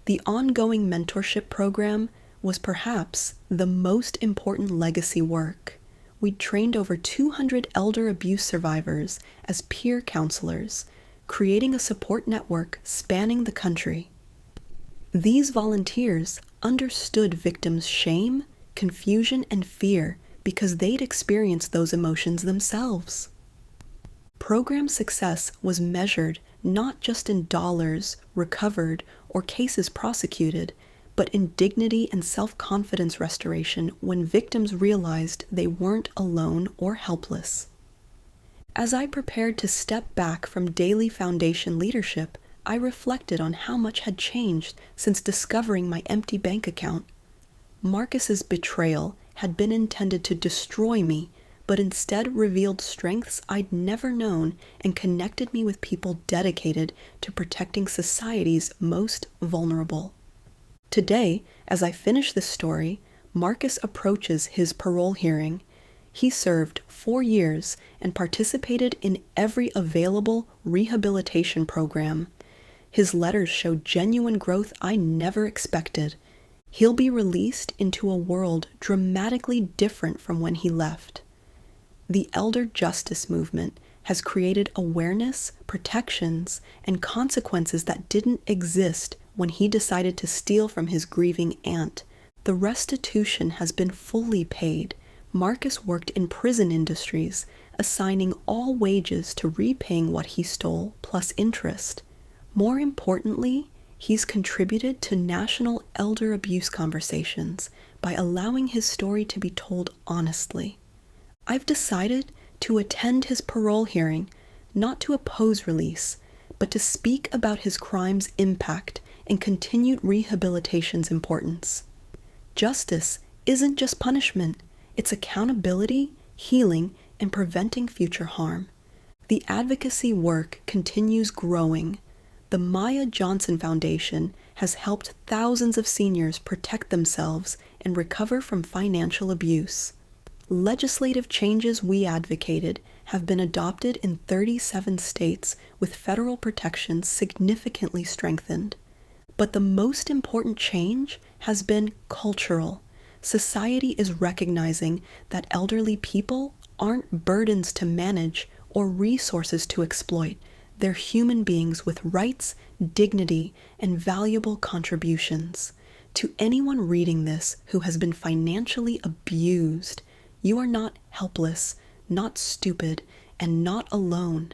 S1: The ongoing mentorship program was perhaps the most important legacy work. We trained over 200 elder abuse survivors as peer counselors, creating a support network spanning the country. These volunteers understood victims' shame, confusion, and fear because they'd experienced those emotions themselves. Program success was measured not just in dollars recovered or cases prosecuted, but in dignity and self-confidence restoration when victims realized they weren't alone or helpless. As I prepared to step back from daily foundation leadership, I reflected on how much had changed since discovering my empty bank account. Marcus's betrayal had been intended to destroy me, but instead revealed strengths I'd never known and connected me with people dedicated to protecting society's most vulnerable. Today, as I finish this story, Marcus approaches his parole hearing. He served 4 years and participated in every available rehabilitation program. His letters show genuine growth I never expected. He'll be released into a world dramatically different from when he left. The elder justice movement has created awareness, protections, and consequences that didn't exist when he decided to steal from his grieving aunt. The restitution has been fully paid. Marcus worked in prison industries, assigning all wages to repaying what he stole, plus interest. More importantly, he's contributed to national elder abuse conversations by allowing his story to be told honestly. I've decided to attend his parole hearing, not to oppose release, but to speak about his crime's impact and continued rehabilitation's importance. Justice isn't just punishment, it's accountability, healing, and preventing future harm. The advocacy work continues growing. The Maya Johnson Foundation has helped thousands of seniors protect themselves and recover from financial abuse. Legislative changes we advocated have been adopted in 37 states with federal protections significantly strengthened. But the most important change has been cultural. Society is recognizing that elderly people aren't burdens to manage or resources to exploit. They're human beings with rights, dignity, and valuable contributions. To anyone reading this who has been financially abused, you are not helpless, not stupid, and not alone.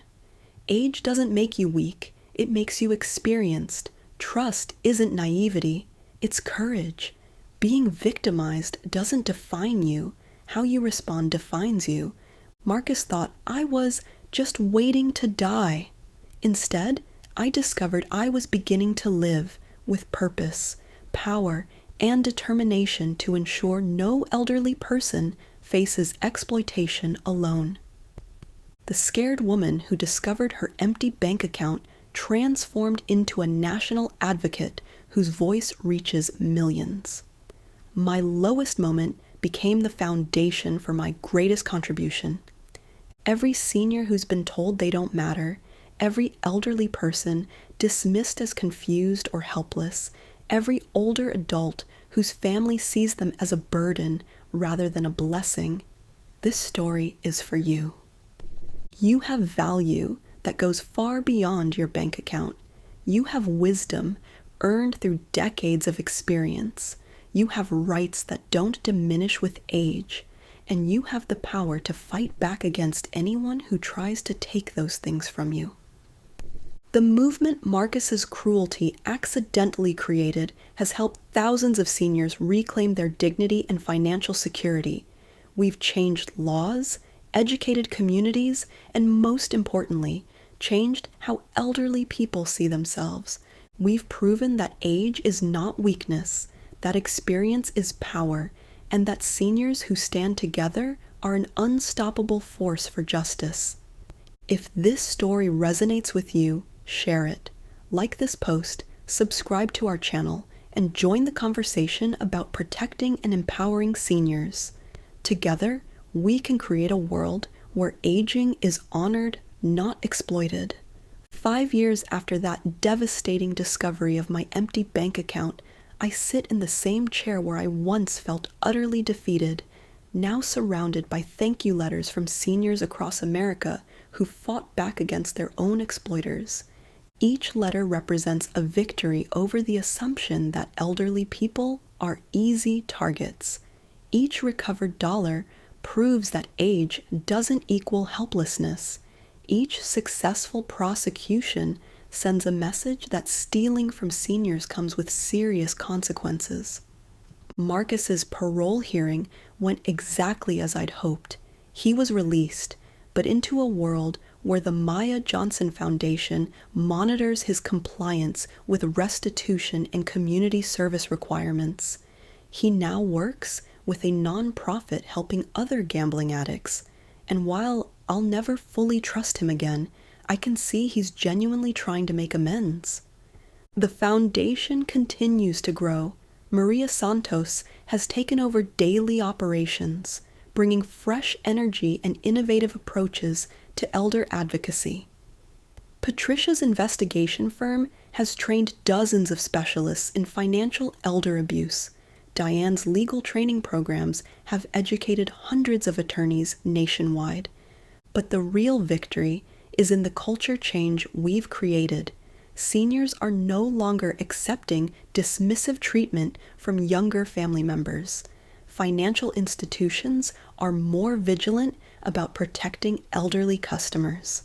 S1: Age doesn't make you weak, it makes you experienced. Trust isn't naivety, it's courage. Being victimized doesn't define you. How you respond defines you. Marcus thought I was just waiting to die. Instead, I discovered I was beginning to live with purpose, power, and determination to ensure no elderly person faces exploitation alone. The scared woman who discovered her empty bank account transformed into a national advocate whose voice reaches millions. My lowest moment became the foundation for my greatest contribution. Every senior who's been told they don't matter, every elderly person dismissed as confused or helpless, every older adult whose family sees them as a burden rather than a blessing, this story is for you. You have value that goes far beyond your bank account. You have wisdom earned through decades of experience. You have rights that don't diminish with age, and you have the power to fight back against anyone who tries to take those things from you. The movement Marcus's cruelty accidentally created has helped thousands of seniors reclaim their dignity and financial security. We've changed laws, educated communities, and most importantly, changed how elderly people see themselves. We've proven that age is not weakness, that experience is power, and that seniors who stand together are an unstoppable force for justice. If this story resonates with you, share it. Like this post, subscribe to our channel, and join the conversation about protecting and empowering seniors. Together, we can create a world where aging is honored, not exploited. 5 years after that devastating discovery of my empty bank account, I sit in the same chair where I once felt utterly defeated, now surrounded by thank you letters from seniors across America who fought back against their own exploiters. Each letter represents a victory over the assumption that elderly people are easy targets. Each recovered dollar proves that age doesn't equal helplessness. Each successful prosecution sends a message that stealing from seniors comes with serious consequences. Marcus's parole hearing went exactly as I'd hoped. He was released, but into a world where the Maya Johnson Foundation monitors his compliance with restitution and community service requirements. He now works with a nonprofit helping other gambling addicts, and while I'll never fully trust him again, I can see he's genuinely trying to make amends. The foundation continues to grow. Maria Santos has taken over daily operations, bringing fresh energy and innovative approaches to elder advocacy. Patricia's investigation firm has trained dozens of specialists in financial elder abuse. Diane's legal training programs have educated hundreds of attorneys nationwide. But the real victory is in the culture change we've created. Seniors are no longer accepting dismissive treatment from younger family members. Financial institutions are more vigilant about protecting elderly customers.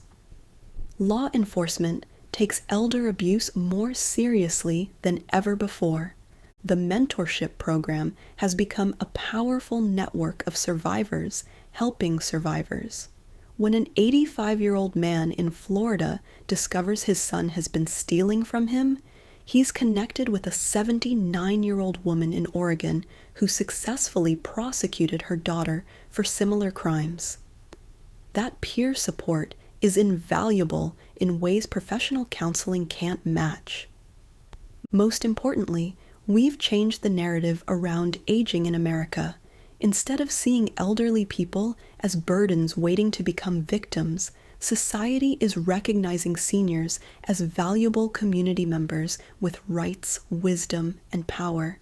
S1: Law enforcement takes elder abuse more seriously than ever before. The mentorship program has become a powerful network of survivors helping survivors. When an 85-year-old man in Florida discovers his son has been stealing from him, he's connected with a 79-year-old woman in Oregon who successfully prosecuted her daughter for similar crimes. That peer support is invaluable in ways professional counseling can't match. Most importantly, we've changed the narrative around aging in America. Instead of seeing elderly people as burdens waiting to become victims, society is recognizing seniors as valuable community members with rights, wisdom, and power.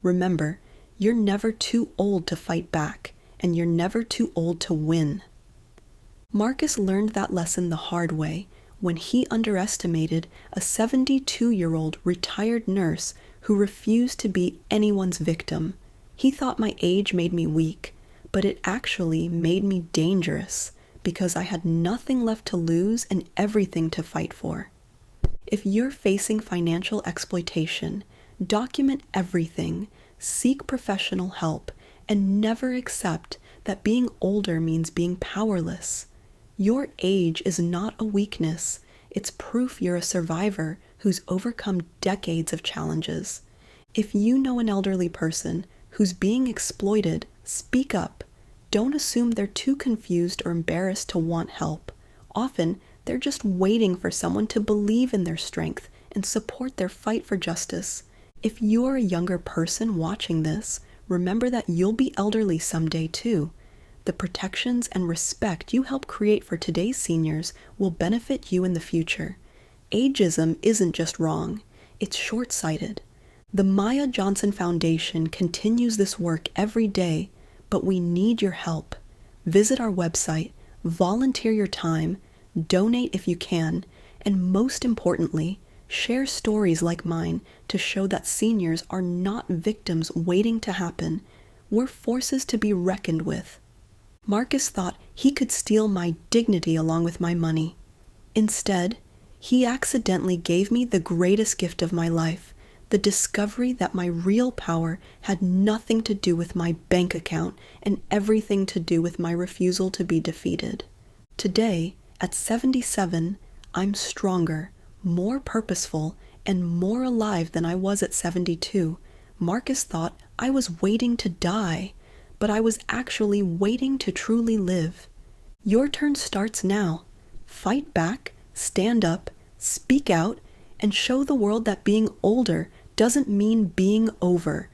S1: Remember, you're never too old to fight back, and you're never too old to win. Marcus learned that lesson the hard way when he underestimated a 72-year-old retired nurse who refused to be anyone's victim. He thought my age made me weak, but it actually made me dangerous because I had nothing left to lose and everything to fight for. If you're facing financial exploitation, document everything, seek professional help, and never accept that being older means being powerless. Your age is not a weakness. It's proof you're a survivor who's overcome decades of challenges. If you know an elderly person who's being exploited, speak up. Don't assume they're too confused or embarrassed to want help. Often, they're just waiting for someone to believe in their strength and support their fight for justice. If you're a younger person watching this, remember that you'll be elderly someday too. The protections and respect you help create for today's seniors will benefit you in the future. Ageism isn't just wrong, it's short-sighted. The Maya Johnson Foundation continues this work every day, but we need your help. Visit our website, volunteer your time, donate if you can, and most importantly, share stories like mine to show that seniors are not victims waiting to happen. We're forces to be reckoned with. Marcus thought he could steal my dignity along with my money. Instead, he accidentally gave me the greatest gift of my life, the discovery that my real power had nothing to do with my bank account and everything to do with my refusal to be defeated. Today, at 77, I'm stronger, more purposeful, and more alive than I was at 72. Marcus thought I was waiting to die, but I was actually waiting to truly live. Your turn starts now. Fight back, stand up, speak out, and show the world that being older doesn't mean being over.